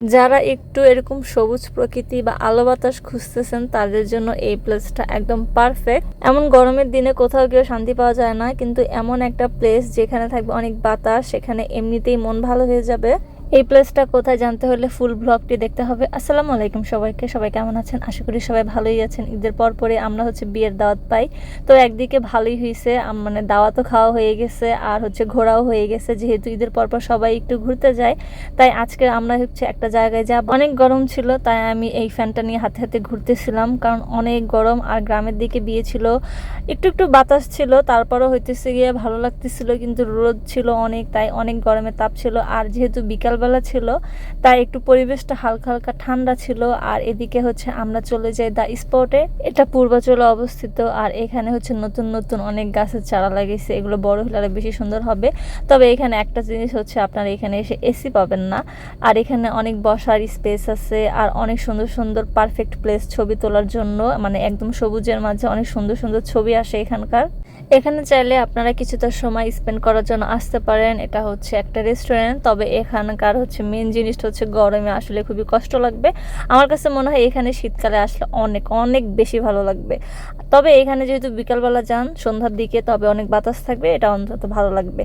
যারা একটু এরকম সবুজ প্রকৃতি বা আলো বাতাস খুঁজতেছেন তাদের জন্য এই প্লেসটা একদম পারফেক্ট। এমন গরমের দিনে কোথাও গিয়ে শান্তি পাওয়া যায় না, কিন্তু এমন একটা প্লেস যেখানে থাকবে অনেক বাতাস, সেখানে এমনিতেই মন ভালো হয়ে যাবে। এই প্লেসটা কোথায় জানতে হলে ফুল ব্লগটি দেখতে হবে। আসসালামু আলাইকুম সবাইকে, সবাই কেমন আছেন? আশা করি সবাই ভালোই আছেন। ঈদের পরে আমরা বিয়ের দাওয়াত পাই, তো একদিকে ভালোই হয়েছে, মানে দাওয়াতও খাওয়া হয়ে গেছে আর ঘোরাও হয়ে গেছে। যেহেতু ঈদের পর সবাই একটু ঘুরতে যায়, তাই আজকে আমরা একটা জায়গায় যাব। অনেক গরম ছিল, তাই আমি এই ফ্যানটা নিয়ে হাতে হাতে ঘুরতেছিলাম, কারণ অনেক গরম। আর গ্রামের দিকে বিয়ে ছিল, একটু একটু বাতাস ছিল, তারপরও গিয়ে ভালো লাগতেছিল, কিন্তু রোদ ছিল অনেক, তাই অনেক গরমের তাপ ছিল। আর যেহেতু বিকালবেলা ছিল, তাই একটু পরিবেশটা হালকা হালকা ঠান্ডা ছিল। আর এদিকে আমরা চলে যাই দ্য স্পটে। এটা পূর্বাচলে অবস্থিত, আর এখানে নতুন নতুন অনেক গাছের চারা লাগিয়েছে, এগুলো বড় হলে আরো বেশি সুন্দর হবে। তবে এখানে একটা জিনিস আপনারা এখানে এসে এসি পাবেন না। আর এখানে অনেক বসার স্পেস আছে, আর অনেক সুন্দর সুন্দর পারফেক্ট প্লেস ছবি তোলার জন্য, মানে একদম সবুজের মাঝে অনেক সুন্দর সুন্দর ছবি আসে এখানকার। এখানে চাইলে আপনারা কিছুটা সময় স্পেন্ড করার জন্য আসতে পারেন। এটা একটা রেস্টুরেন্ট, তবে এখানকার মেন জিনিসটা গরমে আসলে খুবই কষ্ট লাগবে। আমার কাছে মনে হয় এখানে শীতকালে আসলে অনেক অনেক বেশি ভালো লাগবে। তবে এখানে যেহেতু বিকালবেলা যান, সন্ধ্যার দিকে, তবে অনেক বাতাস থাকবে, এটা অন্তত ভালো লাগবে।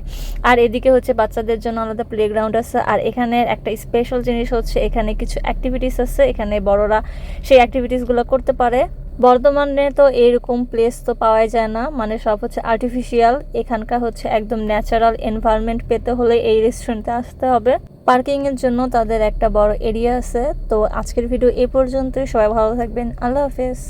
আর এদিকে বাচ্চাদের জন্য আলাদা প্লেগ্রাউন্ড আছে। আর এখানে একটা স্পেশাল জিনিস এখানে কিছু অ্যাক্টিভিটিস আছে, এখানে বড়রা সেই অ্যাক্টিভিটিসগুলো করতে পারে। বর্ধমানে তো এরকম প্লেস তো পাওয়াই যায় না, মানে সব আর্টিফিশিয়াল। এখানকার একদম ন্যাচারাল এনভায়রনমেন্ট পেতে হলে এই রেস্টুরেন্টে আসতে হবে। পার্কিং এর জন্য তাদের একটা বড় এরিয়া আছে। তো আজকের ভিডিও এই পর্যন্তই, সবাই ভালো থাকবেন, আল্লাহ হাফেজ।